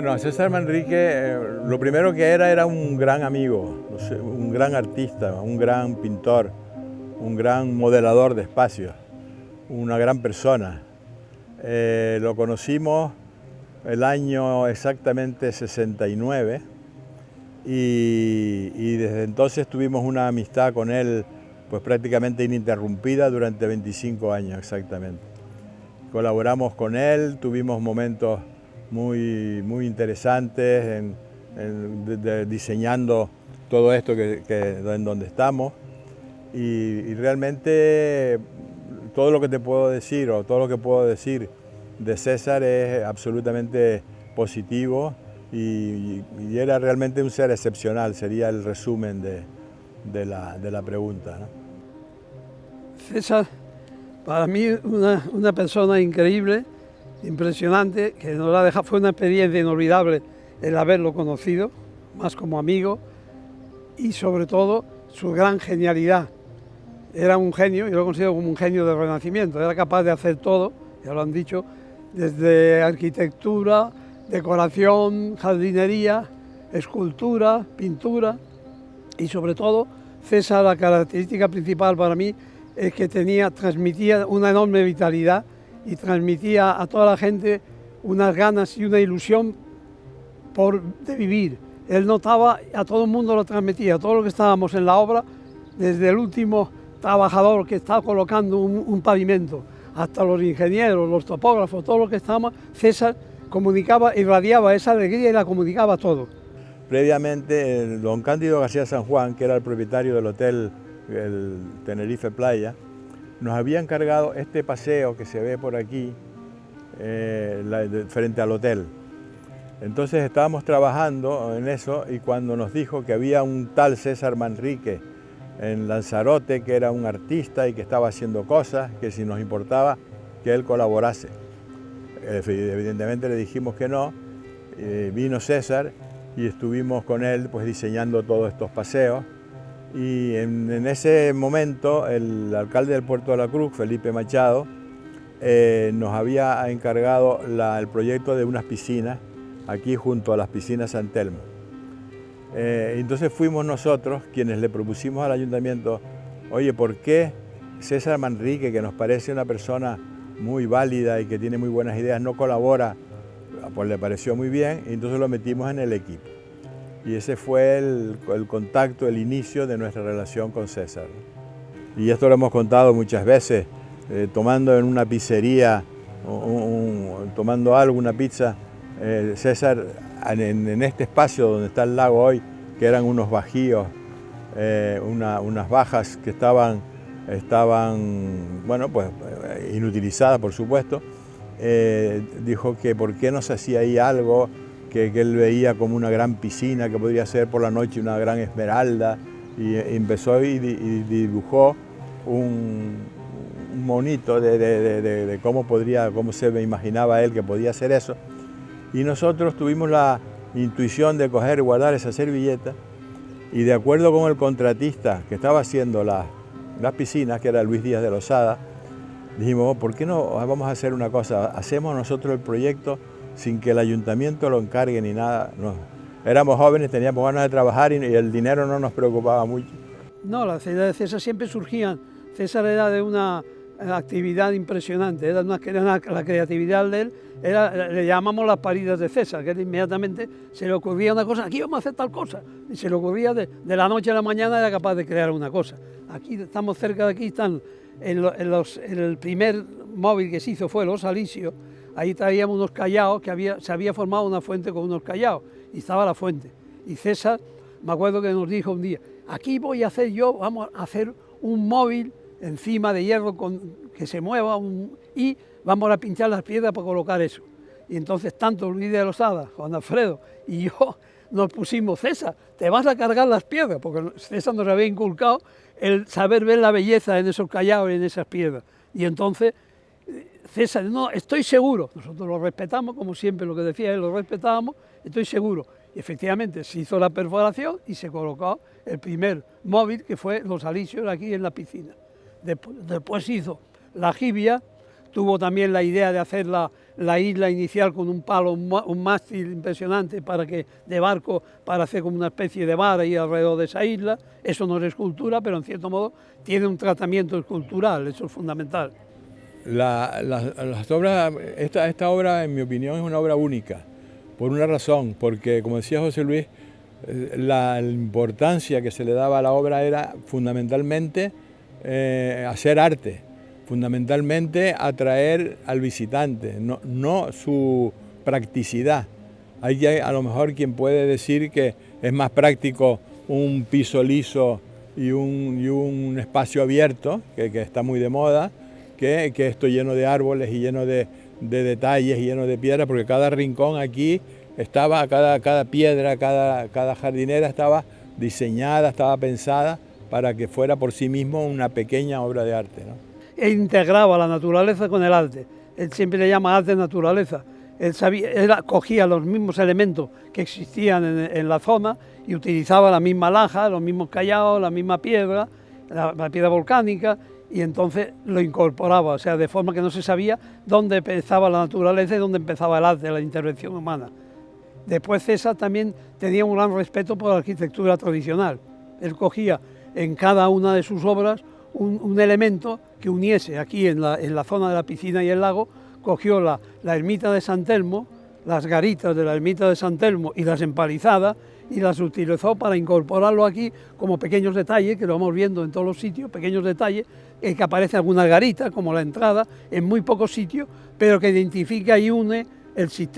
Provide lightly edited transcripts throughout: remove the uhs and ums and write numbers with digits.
Bueno, César Manrique, lo primero que era un gran amigo, no sé, un gran artista, un gran pintor, un gran modelador de espacios, una gran persona. Lo conocimos el año exactamente 69 y desde entonces tuvimos una amistad con él pues prácticamente ininterrumpida durante 25 años exactamente. Colaboramos con él, tuvimos momentos muy interesantes diseñando todo esto en donde estamos y realmente todo lo que te puedo decir o todo lo que puedo decir de César es absolutamente positivo y era realmente un ser excepcional, sería el resumen de la pregunta, ¿no? César, para mí una persona increíble, impresionante, que nos ha dejado, fue una experiencia inolvidable el haberlo conocido, más como amigo, y sobre todo su gran genialidad. Era un genio, yo lo considero como un genio del Renacimiento, era capaz de hacer todo, ya lo han dicho, desde arquitectura, decoración, jardinería, escultura, pintura, y sobre todo César, la característica principal para mí es que transmitía una enorme vitalidad y transmitía a toda la gente unas ganas y una ilusión de vivir. Él notaba, a todo el mundo lo transmitía, a todos los que estábamos en la obra, desde el último trabajador que estaba colocando un pavimento, hasta los ingenieros, los topógrafos, todos los que estábamos, César comunicaba, irradiaba esa alegría y la comunicaba a todos. Previamente, don Cándido García San Juan, que era el propietario del hotel el Tenerife Playa, nos había encargado este paseo que se ve por aquí, frente al hotel. Entonces estábamos trabajando en eso y cuando nos dijo que había un tal César Manrique en Lanzarote, que era un artista y que estaba haciendo cosas, que si nos importaba que él colaborase. Evidentemente le dijimos que no, vino César y estuvimos con él pues diseñando todos estos paseos. Y en ese momento el alcalde del Puerto de la Cruz, Felipe Machado, nos había encargado el proyecto de unas piscinas aquí junto a las piscinas San Telmo. Entonces fuimos nosotros quienes le propusimos al ayuntamiento, oye, ¿por qué César Manrique, que nos parece una persona muy válida y que tiene muy buenas ideas, no colabora? Pues le pareció muy bien y entonces lo metimos en el equipo. Y ese fue el contacto, el inicio de nuestra relación con César. Y esto lo hemos contado muchas veces, tomando en una pizzería, tomando algo, una pizza, César, en este espacio donde está el lago hoy, que eran unos bajíos, unas bajas que estaban bueno, pues inutilizadas, por supuesto, dijo que por qué no se hacía ahí algo que él veía como una gran piscina que podría ser por la noche una gran esmeralda y empezó y dibujó un monito de cómo se me imaginaba él que podía hacer eso y nosotros tuvimos la intuición de coger y guardar esa servilleta y de acuerdo con el contratista que estaba haciendo las piscinas, que era Luis Díaz de Losada, dijimos, ¿por qué no vamos a hacer una cosa? Hacemos nosotros el proyecto sin que el ayuntamiento lo encargue ni nada. No. Éramos jóvenes, teníamos ganas de trabajar y el dinero no nos preocupaba mucho. No, las ideas de César siempre surgían. César era de una actividad impresionante, la creatividad de él, le llamamos las paridas de César, que él inmediatamente se le ocurría una cosa, aquí vamos a hacer tal cosa, y se le ocurría de la noche a la mañana, era capaz de crear una cosa. Aquí estamos cerca de aquí, están el primer móvil que se hizo fue Los Alisios. Ahí traíamos unos callaos, se había formado una fuente con unos callaos, y estaba la fuente. Y César, me acuerdo que nos dijo un día, aquí voy a hacer vamos a hacer un móvil encima de hierro que se mueva y vamos a pinchar las piedras para colocar eso. Y entonces tanto Luis de Losada, Juan Alfredo y yo nos pusimos, César, te vas a cargar las piedras, porque César nos había inculcado el saber ver la belleza en esos callaos y en esas piedras. Y entonces César, no, estoy seguro, nosotros lo respetamos, como siempre lo que decía él, lo respetábamos, estoy seguro. Y efectivamente se hizo la perforación y se colocó el primer móvil, que fue Los Alisios aquí en la piscina. Después hizo la jibia, tuvo también la idea de hacer la isla inicial con un palo, un mástil impresionante de barco para hacer como una especie de vara ahí alrededor de esa isla. Eso no es escultura, pero en cierto modo tiene un tratamiento escultural, eso es fundamental. Las obras, esta obra, en mi opinión, es una obra única, por una razón, porque, como decía José Luis, la importancia que se le daba a la obra era fundamentalmente hacer arte, fundamentalmente atraer al visitante, no su practicidad. Hay a lo mejor quien puede decir que es más práctico un piso liso y un espacio abierto, que está muy de moda, que esto lleno de árboles y lleno de detalles y lleno de piedras, porque cada rincón aquí estaba, cada piedra, cada jardinera estaba diseñada, estaba pensada para que fuera por sí mismo una pequeña obra de arte, ¿no? E integraba la naturaleza con el arte. Él siempre le llama arte-naturaleza. Él cogía los mismos elementos que existían en la zona y utilizaba la misma laja, los mismos callados, la misma piedra, la piedra volcánica, y entonces lo incorporaba, o sea, de forma que no se sabía dónde empezaba la naturaleza y dónde empezaba el arte, la intervención humana. Después César también tenía un gran respeto por la arquitectura tradicional. Él cogía en cada una de sus obras un elemento que uniese. Aquí en la zona de la piscina y el lago, cogió la ermita de San Telmo, las garitas de la ermita de San Telmo y las empalizadas, y las utilizó para incorporarlo aquí como pequeños detalles, que lo vamos viendo en todos los sitios, pequeños detalles, que aparece alguna garita, como la entrada, en muy pocos sitios, pero que identifica y une,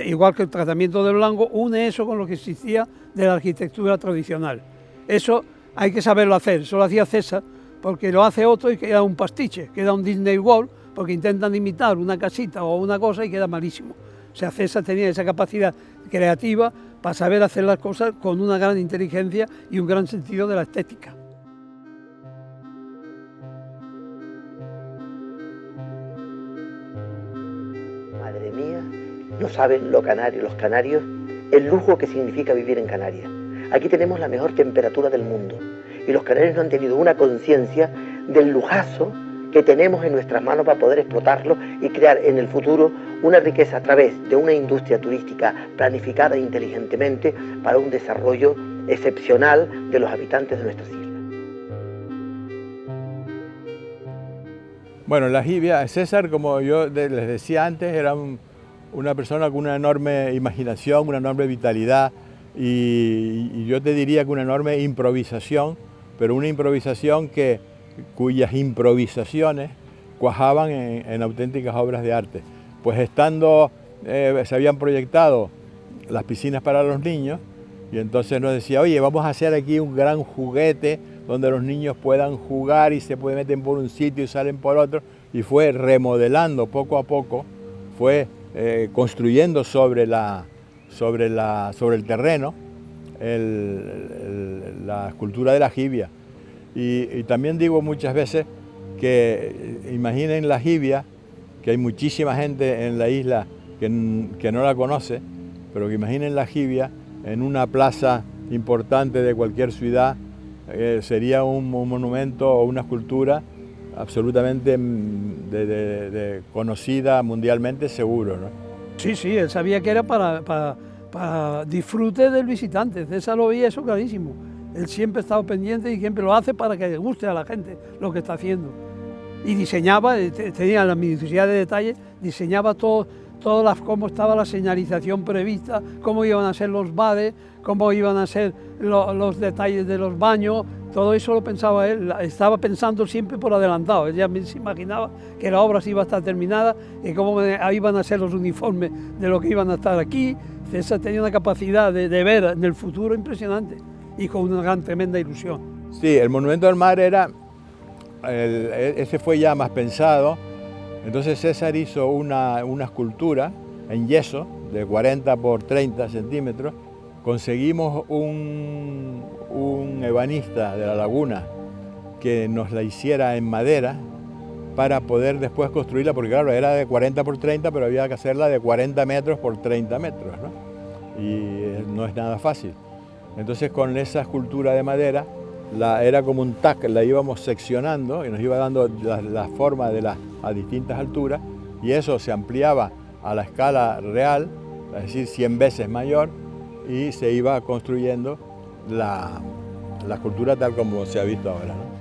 igual que el tratamiento del blanco, une eso con lo que existía de la arquitectura tradicional. Eso hay que saberlo hacer, eso lo hacía César, porque lo hace otro y queda un pastiche, queda un Disney World, porque intentan imitar una casita o una cosa y queda malísimo. O sea, César tenía esa capacidad creativa para saber hacer las cosas con una gran inteligencia y un gran sentido de la estética. Madre mía, no saben los canarios, el lujo que significa vivir en Canarias. Aquí tenemos la mejor temperatura del mundo y los canarios no han tenido una conciencia del lujazo que tenemos en nuestras manos para poder explotarlo y crear en el futuro una riqueza a través de una industria turística planificada inteligentemente para un desarrollo excepcional de los habitantes de nuestras islas. Bueno, la jibia, César, como yo les decía antes, era una persona con una enorme imaginación, una enorme vitalidad y yo te diría que una enorme improvisación, pero una improvisación cuyas improvisaciones cuajaban en auténticas obras de arte. Pues se habían proyectado las piscinas para los niños y entonces nos decía, oye, vamos a hacer aquí un gran juguete donde los niños puedan jugar y se meten por un sitio y salen por otro, y fue remodelando poco a poco, fue construyendo sobre el terreno la escultura de la jibia. Y también digo muchas veces que imaginen la jibia, que hay muchísima gente en la isla que no la conoce, pero que imaginen la jibia en una plaza importante de cualquier ciudad, sería un monumento o una escultura absolutamente conocida mundialmente, seguro, ¿no? Sí, sí, él sabía que era para disfrute del visitante. César lo veía eso clarísimo. Él siempre ha estado pendiente y siempre lo hace para que le guste a la gente lo que está haciendo. Y diseñaba, tenía la minuciosidad de detalle, diseñaba cómo estaba la señalización prevista, cómo iban a ser los bares, cómo iban a ser los detalles de los baños. Todo eso lo pensaba él, estaba pensando siempre por adelantado. Él ya se imaginaba que la obra sí iba a estar terminada y cómo iban a ser los uniformes de lo que iban a estar aquí. César tenía una capacidad de ver en el futuro impresionante y con una gran, tremenda ilusión. Sí, el Monumento al Mar ese fue ya más pensado. Entonces César hizo una escultura en yeso de 40 por 30 centímetros. Conseguimos un ebanista de la laguna que nos la hiciera en madera para poder después construirla, porque claro, era de 40 por 30, pero había que hacerla de 40 metros por 30 metros, ¿no? Y no es nada fácil. Entonces con esa escultura de madera, era como un tac, la íbamos seccionando y nos iba dando la forma a distintas alturas y eso se ampliaba a la escala real, es decir, 100 veces mayor, y se iba construyendo la escultura tal como se ha visto ahora, ¿no?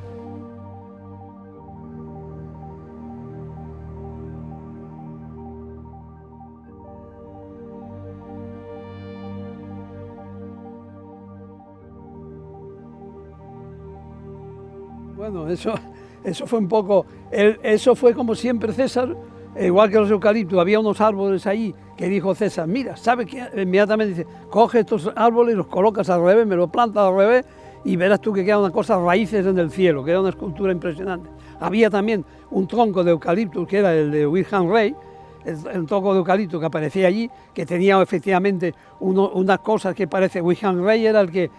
Bueno, eso fue un poco, eso fue como siempre César, igual que los eucaliptos, había unos árboles ahí que dijo César, mira, ¿sabe qué? Inmediatamente dice, coge estos árboles y los colocas al revés, me los plantas al revés y verás tú que queda una cosa, raíces en el cielo, que era una escultura impresionante. Había también un tronco de eucaliptus que era el de Wilhelm Reich, el tronco de eucalipto que aparecía allí, que tenía efectivamente unas cosas que parece, Wilhelm Reich era el que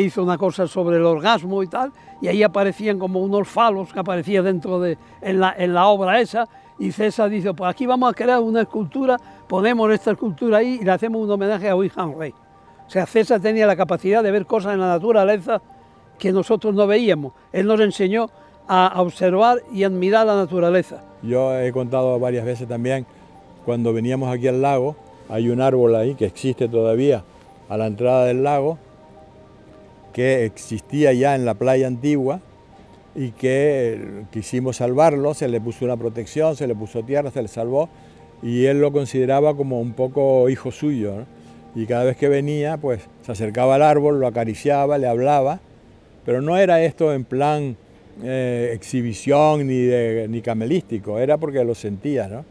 hizo una cosa sobre el orgasmo y tal, y ahí aparecían como unos falos que aparecían dentro en la obra esa, y César dice, pues aquí vamos a crear una escultura, ponemos esta escultura ahí y le hacemos un homenaje a Wilhelm Reich. O sea, César tenía la capacidad de ver cosas en la naturaleza que nosotros no veíamos. Él nos enseñó a observar y admirar la naturaleza. Yo he contado varias veces también, cuando veníamos aquí al lago, hay un árbol ahí que existe todavía a la entrada del lago, que existía ya en la playa antigua y que quisimos salvarlo, se le puso una protección, se le puso tierra, se le salvó y él lo consideraba como un poco hijo suyo, ¿no? Y cada vez que venía, pues se acercaba al árbol, lo acariciaba, le hablaba, pero no era esto en plan exhibición ni camelístico, era porque lo sentía, ¿no?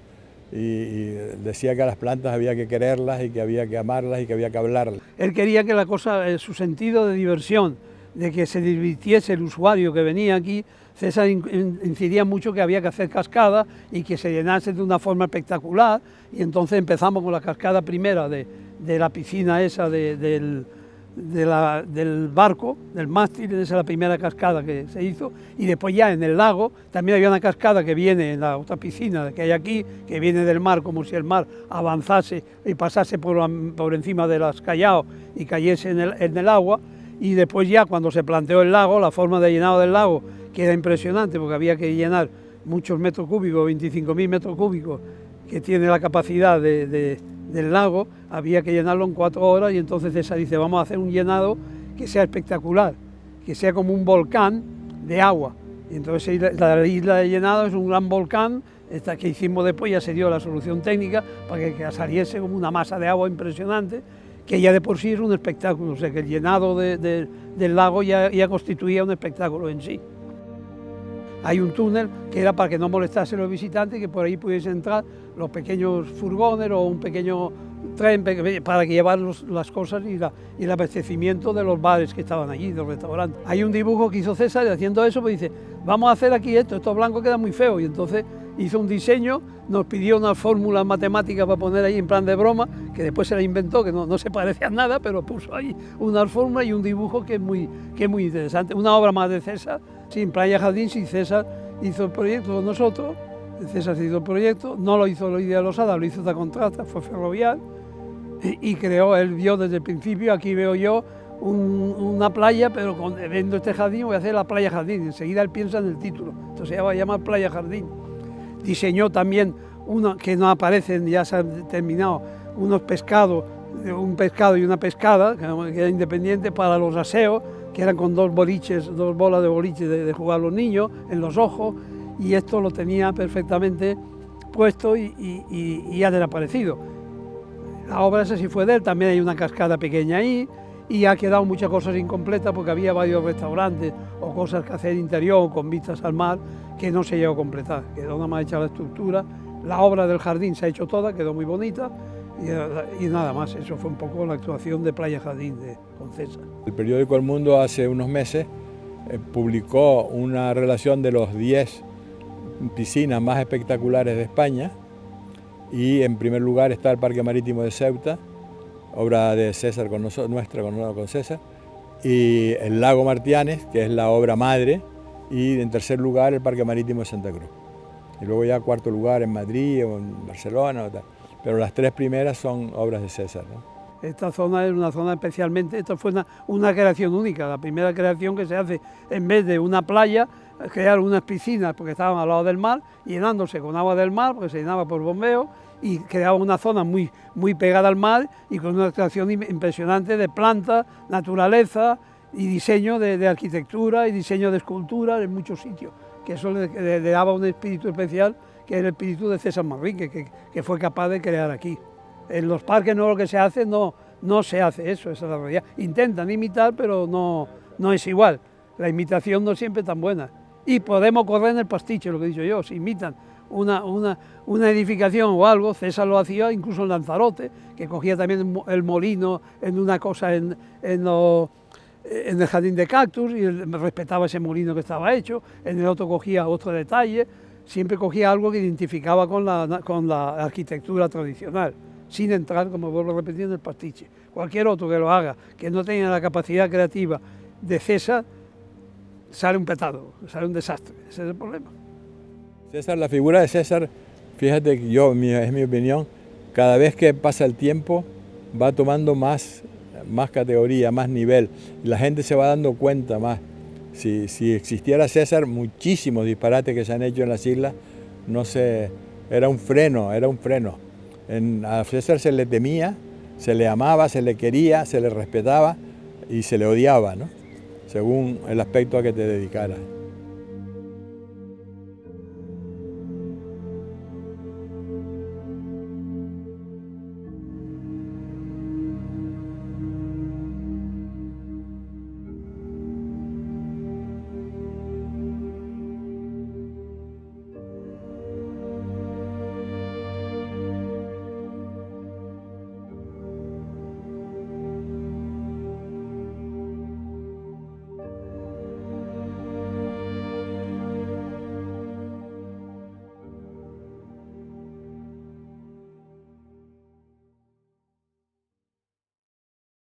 Y decía que a las plantas había que quererlas y que había que amarlas y que había que hablarlas. Él quería que la cosa, su sentido de diversión, de que se divirtiese el usuario que venía aquí, César incidía mucho que había que hacer cascada y que se llenase de una forma espectacular, y entonces empezamos con la cascada primera de la piscina esa del barco, del mástil, esa es la primera cascada que se hizo, y después ya en el lago también había una cascada que viene en la otra piscina que hay aquí, que viene del mar, como si el mar avanzase y pasase por encima de las Callao y cayese en el agua, y después ya cuando se planteó el lago, la forma de llenado del lago, que era impresionante porque había que llenar muchos metros cúbicos, 25.000 metros cúbicos, que tiene la capacidad del lago, había que llenarlo en 4 horas, y entonces César dice, vamos a hacer un llenado que sea espectacular, que sea como un volcán de agua. Y entonces la isla de llenado es un gran volcán, esta que hicimos después ya se dio la solución técnica para que saliese como una masa de agua impresionante, que ya de por sí es un espectáculo, o sea que el llenado del lago ya constituía un espectáculo en sí. Hay un túnel que era para que no molestase a los visitantes, que por ahí pudiesen entrar los pequeños furgones o un pequeño tren para que llevar las cosas y el abastecimiento de los bares que estaban allí, de los restaurantes. Hay un dibujo que hizo César y haciendo eso pues dice, vamos a hacer aquí esto blanco queda muy feo, y entonces hizo un diseño, nos pidió unas fórmulas matemáticas para poner ahí en plan de broma, que después se la inventó, que no se parecía a nada, pero puso ahí unas fórmulas y un dibujo que es muy interesante. Una obra más de César, sí, en Playa Jardín, sí, César hizo el proyecto con nosotros, César hizo el proyecto, no lo hizo la idea de Losada, lo hizo esta contrata, fue Ferrovial, y creó, él vio desde el principio, aquí veo yo, una playa, pero viendo este jardín voy a hacer la Playa Jardín, enseguida él piensa en el título, entonces ya va a llamar Playa Jardín. Diseñó también uno que no aparecen, ya se han terminado, unos pescados, un pescado y una pescada, que era independiente para los aseos, que eran con dos bolas de boliche de jugar los niños en los ojos, y esto lo tenía perfectamente puesto y ha desaparecido. La obra esa sí fue de él, también hay una cascada pequeña ahí, y ha quedado muchas cosas incompletas porque había varios restaurantes o cosas que hacer interior con vistas al mar que no se llegó a completar, quedó nada más hecha la estructura. La obra del jardín se ha hecho toda, quedó muy bonita y nada más. Eso fue un poco la actuación de Playa Jardín con César. El periódico El Mundo hace unos meses publicó una relación de los 10 piscinas más espectaculares de España, y en primer lugar está el Parque Marítimo de Ceuta, obra de César con César, y el Lago Martianes, que es la obra madre, y en tercer lugar el Parque Marítimo de Santa Cruz. Y luego ya cuarto lugar en Madrid o en Barcelona, o tal. Pero las 3 primeras son obras de César, ¿no? Esta zona es una zona especialmente, esta fue una creación única, la primera creación que se hace en vez de una playa, crear unas piscinas porque estaban al lado del mar, llenándose con agua del mar, porque se llenaba por bombeo, y creaba una zona muy pegada al mar y con una creación impresionante de plantas, naturaleza y diseño de arquitectura y diseño de esculturas en muchos sitios, que eso le daba un espíritu especial, que era el espíritu de César Manrique, que fue capaz de crear aquí. En los parques no lo que se hace, no se hace eso, esa es la realidad. Intentan imitar, pero no es igual. La imitación no siempre es tan buena. Y podemos correr en el pastiche, lo que he dicho yo, si imitan una edificación o algo, César lo hacía incluso en Lanzarote, que cogía también el molino en una cosa en el jardín de cactus y respetaba ese molino que estaba hecho, en el otro cogía otro detalle, siempre cogía algo que identificaba con la arquitectura tradicional, sin entrar, como vuelvo a repetir, en el pastiche. Cualquier otro que lo haga, que no tenga la capacidad creativa de César, sale un petado, sale un desastre, ese es el problema. César, la figura de César, fíjate que es mi opinión, cada vez que pasa el tiempo va tomando más categoría, más nivel, y la gente se va dando cuenta más. Si existiera César, muchísimos disparates que se han hecho en las islas, era un freno. A César se le temía, se le amaba, se le quería, se le respetaba y se le odiaba, ¿no? Según el aspecto a que te dedicara.